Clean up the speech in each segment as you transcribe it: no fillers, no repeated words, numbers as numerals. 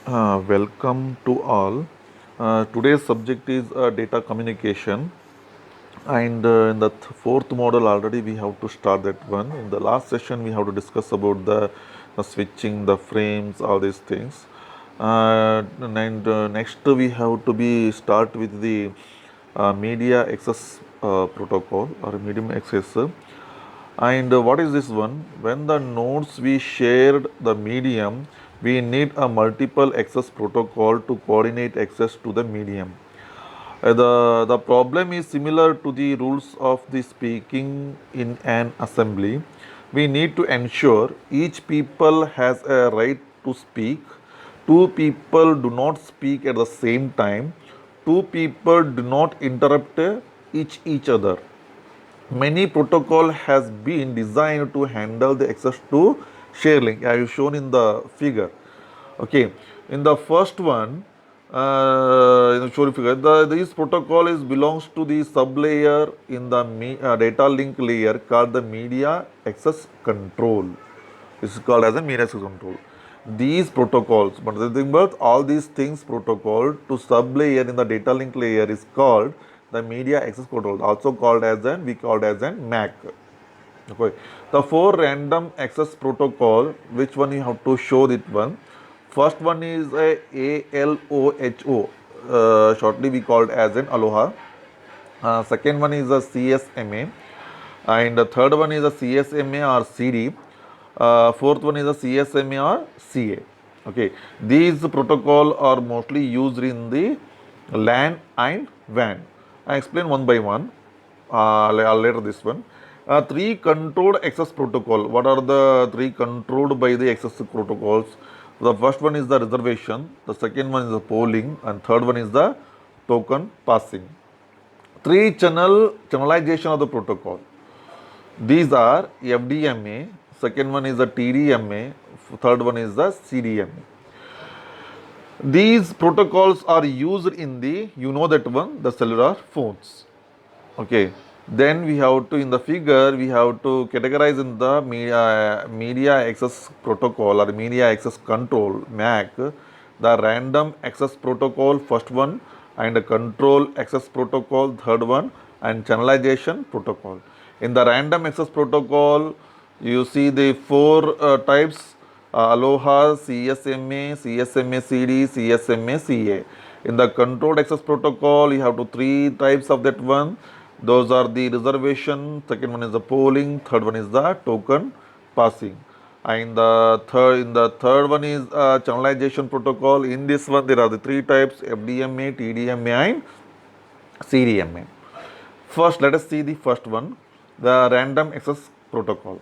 Welcome to all. Today's subject is data communication, and in the fourth model already we have to start that one. In the last session, we have to discuss about the switching, the frames, all these things. And next we have to be start with the media access protocol or medium access. And what is this one? When the nodes we shared the medium, we need a multiple access protocol to coordinate access to the medium. The problem is similar to the rules of the speaking in an assembly. We need to ensure each people has a right to speak. Two people do not speak at the same time. Two people do not interrupt each other. Many protocol has been designed to handle the access to share link. I have shown in the figure. Okay, in the first one, in the shown figure, this protocol is belongs to the sublayer in the data link layer called the media access control. This is called as a media access control. These protocols, but the thing about all these things protocol to sublayer in the data link layer is called the media access control, also called as an we called as an MAC. Okay. The four random access protocol, which one you have to show it one. First one is a ALOHO, shortly we called as an Aloha. Second one is a CSMA, and the third one is a CSMA or CD. Fourth one is a CSMA or CA. Okay, these protocol are mostly used in the LAN and WAN. I explain one by one. Later this one. Three controlled access protocol. What are the three controlled by the access protocols? The first one is the reservation. The second one is the polling, and third one is the token passing. Three channelization of the protocol. These are FDMA, second one is the TDMA, third one is the CDMA. These protocols are used in the, you know that one, the cellular phones. Okay. Then we have to, in the figure, we have to categorize in the media access protocol or media access control, MAC, the random access protocol, first one, and the control access protocol, third one, and channelization protocol. In the random access protocol, you see the four types, Aloha, CSMA, CSMA CD, CSMA CA. In the controlled access protocol, you have to three types of that one. Those are the reservation, second one is the polling, third one is the token passing. And the third one is channelization protocol. In this one, there are the three types: FDMA, TDMA, and CDMA. First, let us see the first one, the random access protocol.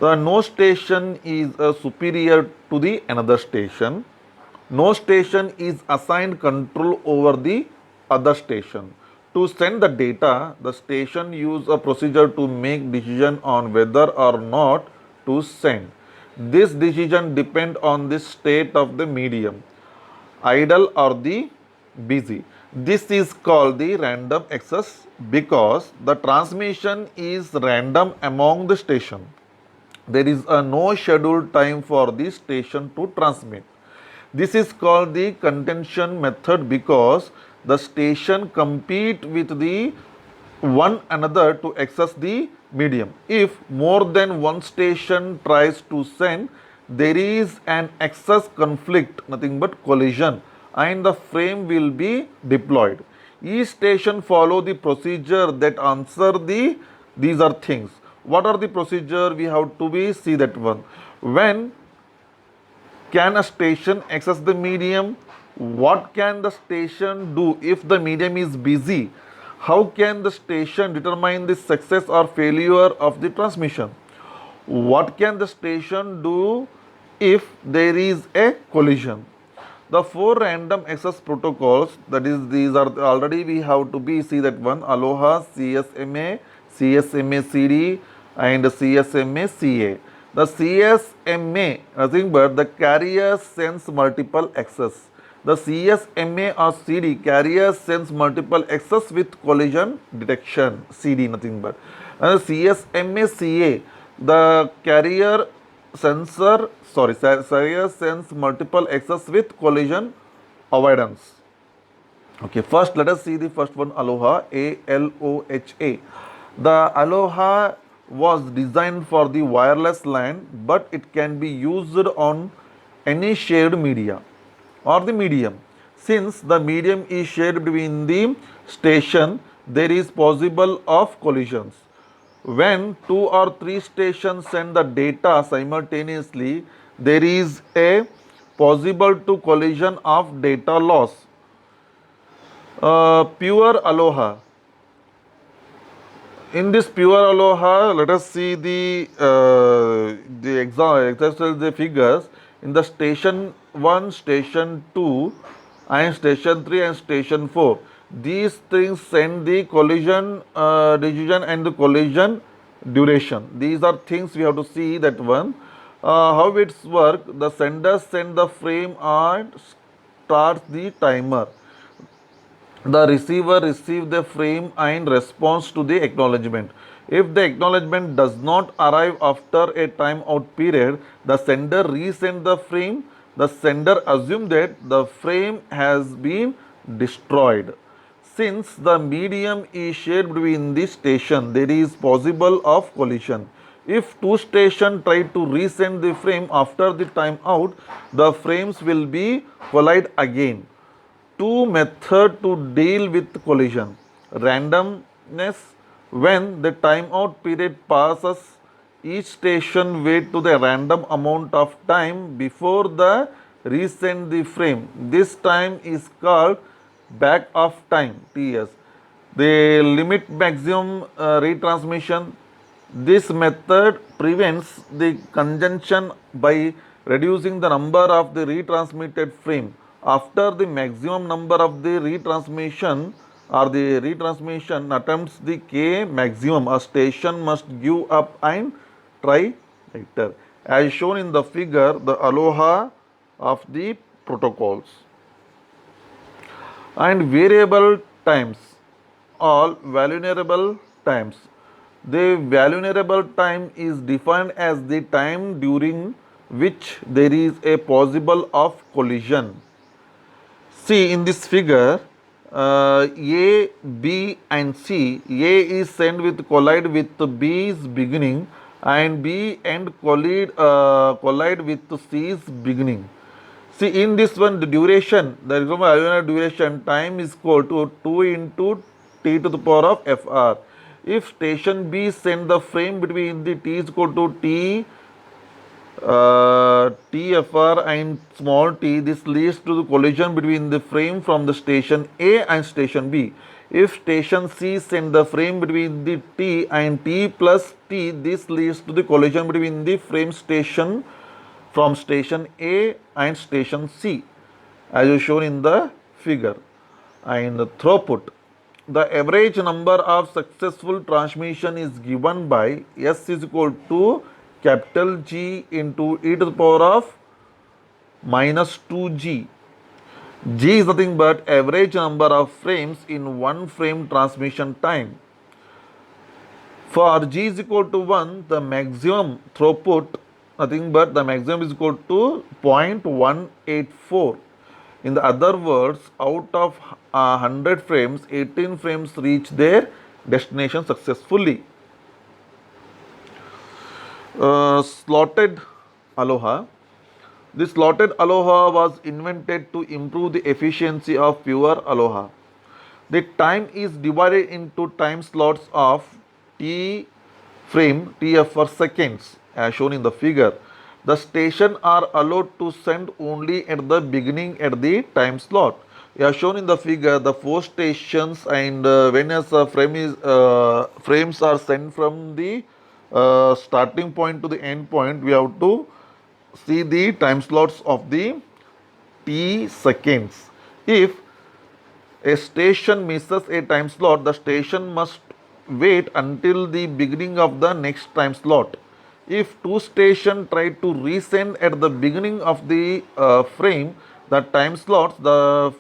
The no station is superior to the another station. No station is assigned control over the other station. To send the data, the station use a procedure to make decision on whether or not to send. This decision depend on the state of the medium, idle or the busy. This is called the random access because the transmission is random among the station. There is a no scheduled time for the station to transmit. This is called the contention method because the station compete with the one another to access the medium. If more than one station tries to send, there is an access conflict, nothing but collision, and the frame will be deployed. Each station follow the procedure that answer these are things. What are the procedure? We have to be see that one. When can a station access the medium? What can the station do if the medium is busy? How can the station determine the success or failure of the transmission? What can the station do if there is a collision? The four random access protocols, that is, these are already we have to be see that one: Aloha, CSMA, CSMA CD, and CSMA CA. The CSMA, nothing but the carrier sends multiple access. The CSMA or CD, carrier sends multiple access with collision detection, CD, nothing but. And the CSMA CA, the carrier Sirius sends multiple X's with collision avoidance. Okay, first let us see the first one, Aloha, ALOHA. The Aloha was designed for the wireless LAN, but it can be used on any shared media or the medium. Since the medium is shared between the station, there is possible of collisions. When two or three stations send the data simultaneously, there is a possible to collision of data loss. Pure Aloha. In this pure Aloha, let us see the exercise, the figures in the station 1, station 2, and station 3 and station 4. These things send the collision decision and the collision duration. These are things we have to see that one. How it's work? The sender send the frame and starts the timer. The receiver receives the frame and responds to the acknowledgement. If the acknowledgement does not arrive after a timeout period, the sender resends the frame. The sender assumes that the frame has been destroyed. Since the medium is shared between the station, there is possible of collision. If two stations try to resend the frame after the timeout, the frames will be collide again. Two methods to deal with collision. Randomness, when the timeout period passes, each station waits to the random amount of time before the resend the frame. This time is called back of time, TS. The limit maximum retransmission. This method prevents the conjunction by reducing the number of the retransmitted frame. After the maximum number of the retransmission or the retransmission attempts the K maximum, a station must give up and try later. As shown in the figure, the Aloha of the protocols. And variable times, all vulnerable times. The vulnerable time is defined as the time during which there is a possible of collision. See in this figure, A, B and C. A is sent with collide with B's beginning and B and collide with C's beginning. See in this one the duration, the duration time is equal to 2 into t to the power of fr. If station B send the frame between the t is equal to t TFR and small t, this leads to the collision between the frame from the station A and station B. If station C send the frame between the T and T plus T, this leads to the collision between the frame station from station A and station C, as is shown in the figure. And the throughput. The average number of successful transmission is given by S is equal to capital G into e to the power of minus 2g. G is nothing but average number of frames in one frame transmission time. For G is equal to 1, the maximum throughput, nothing but the maximum is equal to 0.184. In the other words, out of 100 frames, 18 frames reach their destination successfully. Slotted Aloha. This slotted Aloha was invented to improve the efficiency of pure Aloha. The time is divided into time slots of T frame TF for seconds, as shown in the figure. The station are allowed to send only at the beginning at the time slot. As shown in the figure, the 4 stations and when a frame is frames are sent from the starting point to the end point, we have to see the time slots of the t seconds. If a station misses a time slot, the station must wait until the beginning of the next time slot. If two stations try to resend at the beginning of the frame, the time slots, the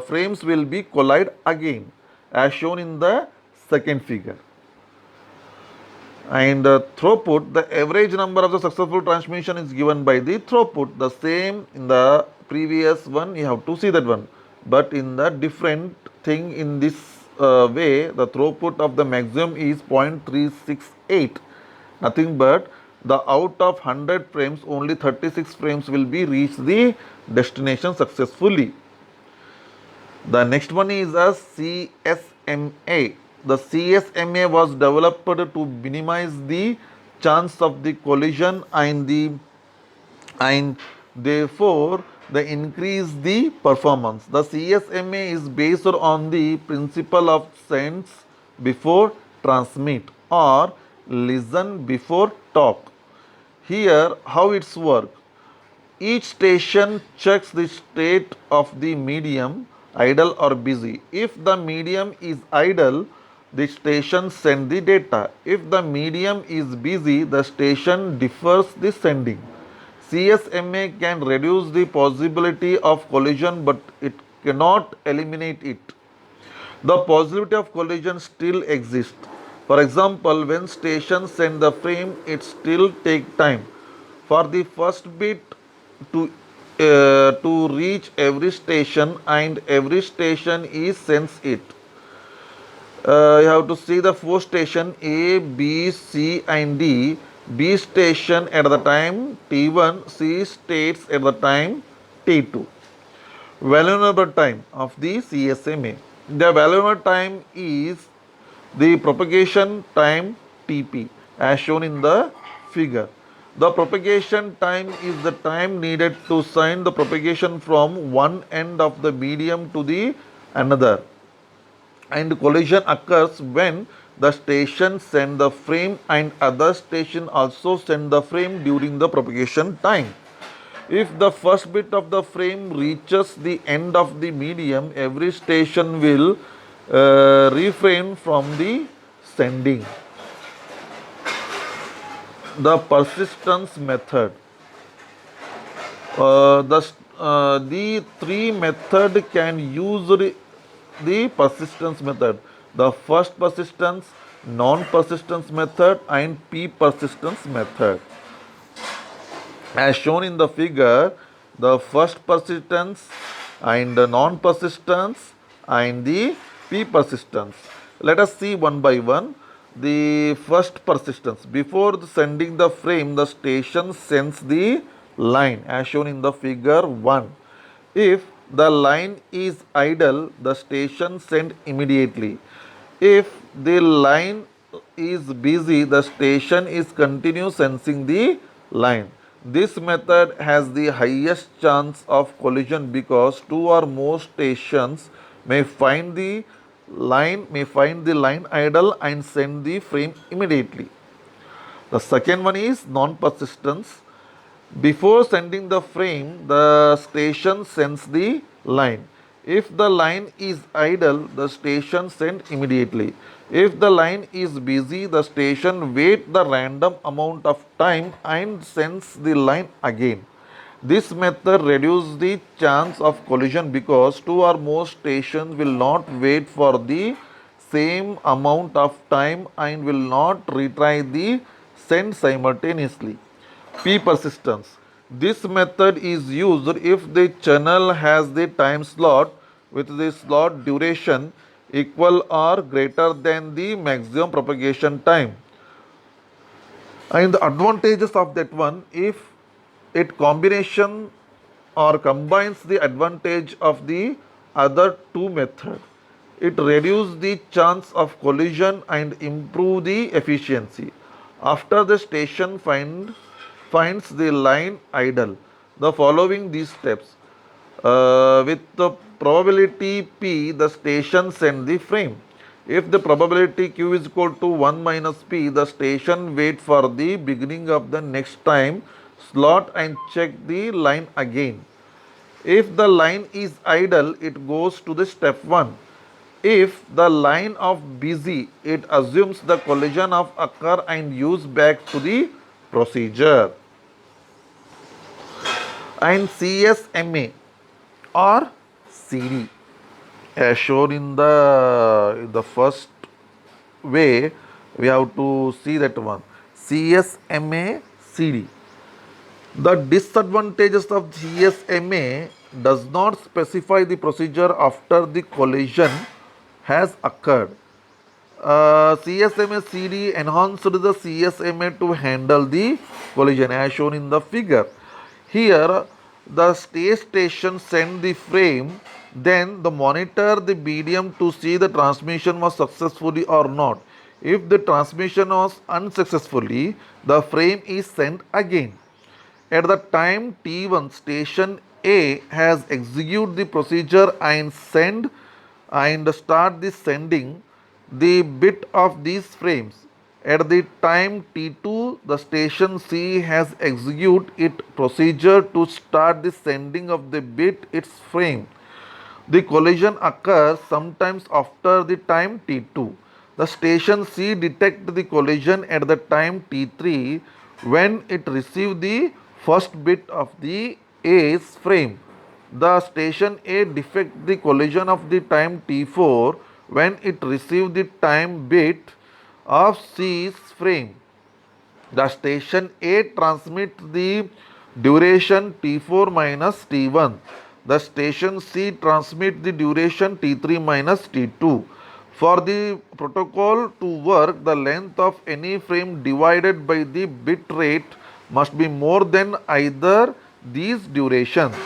frames will be collide again, as shown in the second figure. And throughput, the average number of the successful transmission is given by the throughput. The same in the previous one, you have to see that one. But in the different thing in this way, the throughput of the maximum is 0.368. Nothing but the out of 100 frames, only 36 frames will be reached the destination successfully. The next one is a CSMA. The CSMA was developed to minimize the chance of the collision and therefore they increase the performance. The CSMA is based on the principle of sense before transmit or listen before talk. Here how it's work. Each station checks the state of the medium, idle or busy. If the medium is idle, the station sends the data. If the medium is busy, the station defers the sending. CSMA can reduce the possibility of collision, but it cannot eliminate it. The possibility of collision still exists. For example, when stations send the frame, it still takes time for the first bit to reach every station, and every station is sends it. You have to see the four station A, B, C and D. B station at the time T1, C states at the time T2. Valuable time of the CSMA. The valuable time is the propagation time Tp as shown in the figure. The propagation time is the time needed to send the propagation from one end of the medium to the another, and collision occurs when the station send the frame and other station also send the frame during the propagation time. If the first bit of the frame reaches the end of the medium, every station will refrain from the sending. The persistence method. The three method can use the persistence method. The first persistence, non-persistence method and p-persistence method. As shown in the figure, the first persistence and the non-persistence and the p-persistence. Let us see one by one. The first persistence. Before sending the frame, the station sends the line as shown in the figure 1. If the line is idle, the station send immediately. If the line is busy, the station is continue sensing the line. This method has the highest chance of collision because two or more stations may find the line idle and send the frame immediately. The second one is non-persistence. Before sending the frame, the station sends the line. If the line is idle, the station sends immediately. If the line is busy, the station waits the random amount of time and sends the line again. This method reduces the chance of collision because two or more stations will not wait for the same amount of time and will not retry the send simultaneously. P persistence. This method is used if the channel has the time slot with the slot duration equal or greater than the maximum propagation time. And the advantages of that one, if it combination or combines the advantage of the other two methods, it reduces the chance of collision and improve the efficiency. After the station finds the line idle, the following these steps. With the probability P, the station send the frame. If the probability Q is equal to 1 minus P, the station wait for the beginning of the next time slot and check the line again. If the line is idle, it goes to the step 1. If the line of busy, it assumes the collision of occur and use back to the procedure. And CSMA or CD as shown in the first way, We have to see that one. CSMA CD. The disadvantages of GSMA does not specify the procedure after the collision has occurred. CSMA CD enhanced the CSMA to handle the collision as shown in the figure. Here, the space station sent the frame, then the monitor the medium to see the transmission was successfully or not. If the transmission was unsuccessfully, the frame is sent again. At the time T1, station A has execute the procedure and send and start the sending the bit of these frames. At the time T2, the station C has execute its procedure to start the sending of the bit its frame. The collision occurs sometimes after the time T2. The station C detects the collision at the time T3 when it receives the first bit of the A's frame. The station A detects the collision of the time T4 when it receives the time bit of C's frame. The station A transmits the duration T4 minus T1. The station C transmits the duration T3 minus T2. For the protocol to work, the length of any frame divided by the bit rate must be more than either these durations.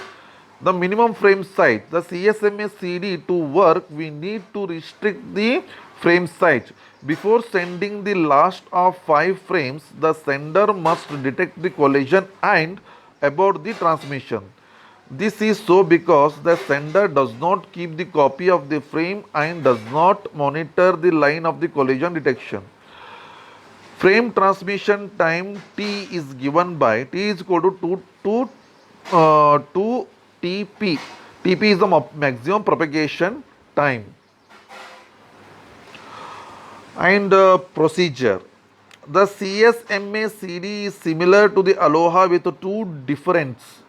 The minimum frame size, the CSMA CD to work, we need to restrict the frame size. Before sending the last of 5 frames, the sender must detect the collision and abort the transmission. This is so because the sender does not keep the copy of the frame and does not monitor the line of the collision detection. Frame transmission time T is given by T is equal to 2 TP. TP is the maximum propagation time. And procedure. The CSMA CD is similar to the Aloha with two differences.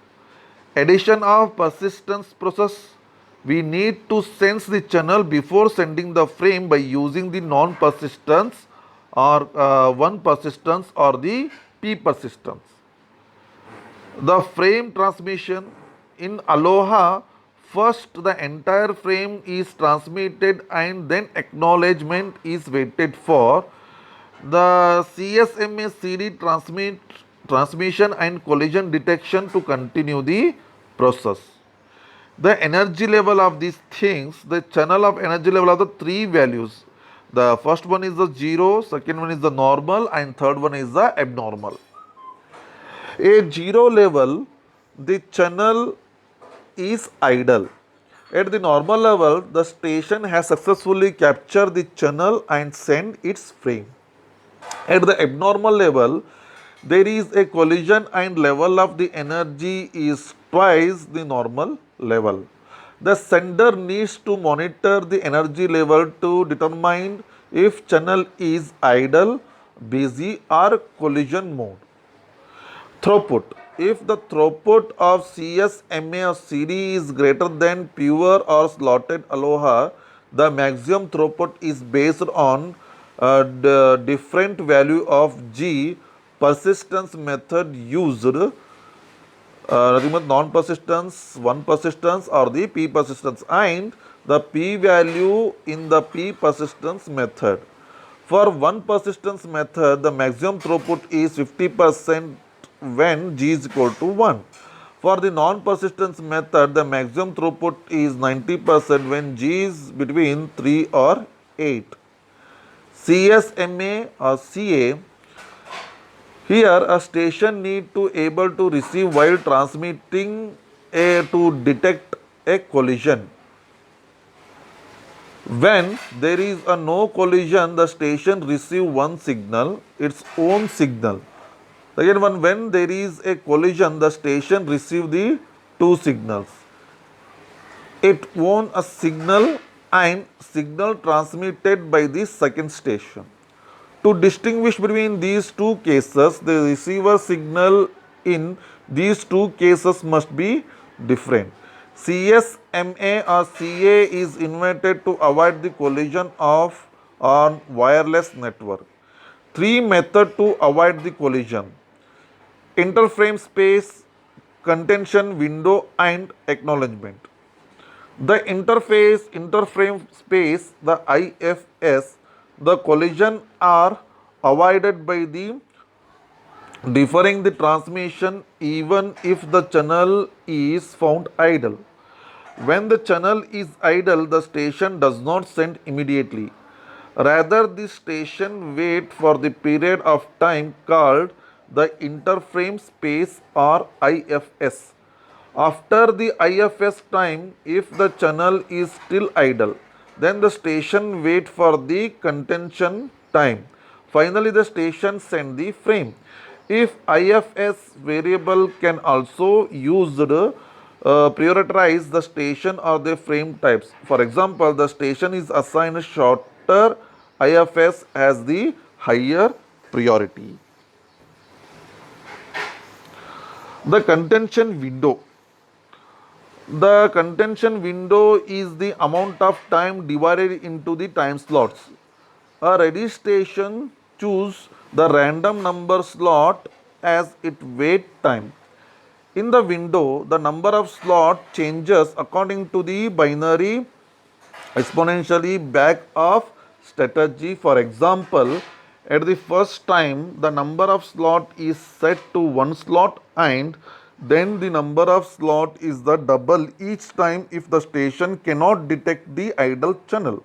Addition of persistence process. We need to sense the channel before sending the frame by using the non-persistence or one persistence or the P persistence. The frame transmission in Aloha, first the entire frame is transmitted and then acknowledgement is waited for. The CSMA CD transmission and collision detection to continue the process. The energy level of these things, the channel of energy level of the three values. The first one is the 0, second one is the normal, and third one is the abnormal. A 0 level, the channel is idle. At the normal level, the station has successfully captured the channel and sent its frame. At the abnormal level, there is a collision and level of the energy is twice the normal level. The sender needs to monitor the energy level to determine if channel is idle, busy or collision mode. Throughput. If the throughput of CSMA or CD is greater than pure or slotted Aloha, the maximum throughput is based on the different value of G persistence method used, nothing but non-persistence, one persistence or the P persistence, and the P value in the P persistence method. For one persistence method, the maximum throughput is 50% when G is equal to 1. For the non-persistence method, the maximum throughput is 90% when G is between 3 or 8. CSMA or CA, here a station need to able to receive while transmitting to detect a collision. When there is a no collision, the station receive one signal, its own signal. Second one, when there is a collision, the station receive the two signals. It own a signal and signal transmitted by the second station. To distinguish between these two cases, the receiver signal in these two cases must be different. CSMA or CA is invented to avoid the collision of on wireless network. Three methods to avoid the collision: interframe space, contention window, and acknowledgement. The interframe space, the IFS, the collision are avoided by the deferring the transmission even if the channel is found idle. When the channel is idle, the station does not send immediately. Rather, the station wait for the period of time called the interframe space or IFS. After the IFS time, if the channel is still idle, then the station wait for the contention time. Finally, the station send the frame. If IFS variable can also used prioritize the station or the frame types. For example, the station is assigned shorter IFS as the higher priority. The contention window. The contention window is the amount of time divided into the time slots. A ready station choose the random number slot as its wait time. In the window, the number of slot changes according to the binary exponentially back of strategy. For example, at the first time the number of slot is set to one slot, and then the number of slot is the double each time if the station cannot detect the idle channel.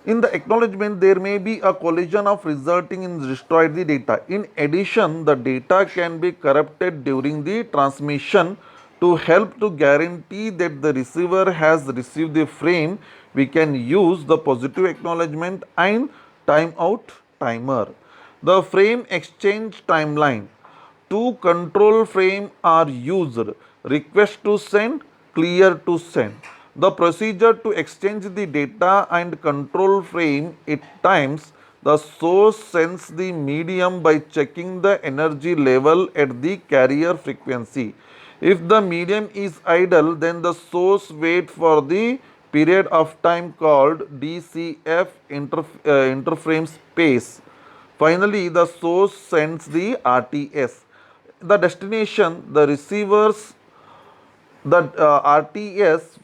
In the acknowledgement, there may be a collision of resulting in destroyed the data. In addition, the data can be corrupted during the transmission. To help to guarantee that the receiver has received the frame, we can use the positive acknowledgement and timeout timer. The frame exchange timeline. Two control frame are used: request to send, clear to send. The procedure to exchange the data and control frame at times, the source sends the medium by checking the energy level at the carrier frequency. If the medium is idle, then the source waits for the period of time called DCF interframe space. Finally, the source sends the RTS. The destination, the receivers, the RTS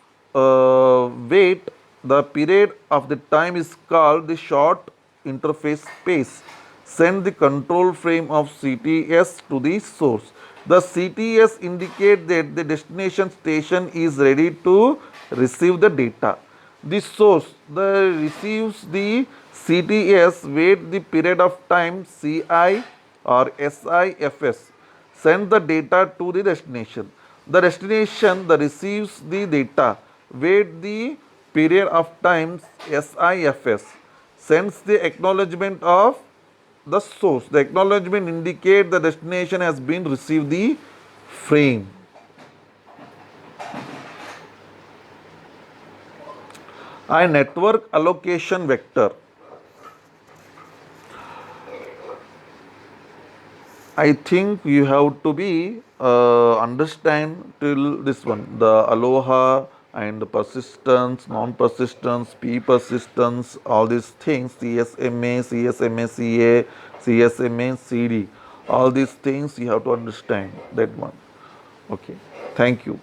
wait, the period of the time is called the short interface space. Send the control frame of CTS to the source. The CTS indicate that the destination station is ready to receive the data. The source the receives the CTS wait the period of time CI or SIFS. Send the data to the destination. The destination the receives the data wait the period of time SIFS. Sends the acknowledgement of the source. The acknowledgement indicate the destination has been received the frame. A network allocation vector. I think you have to be understand till this one, the aloha and persistence, non-persistence, p persistence, all these things, CSMA, CSMA-CA, CSMA-CD, all these things you have to understand that one. Okay, thank you.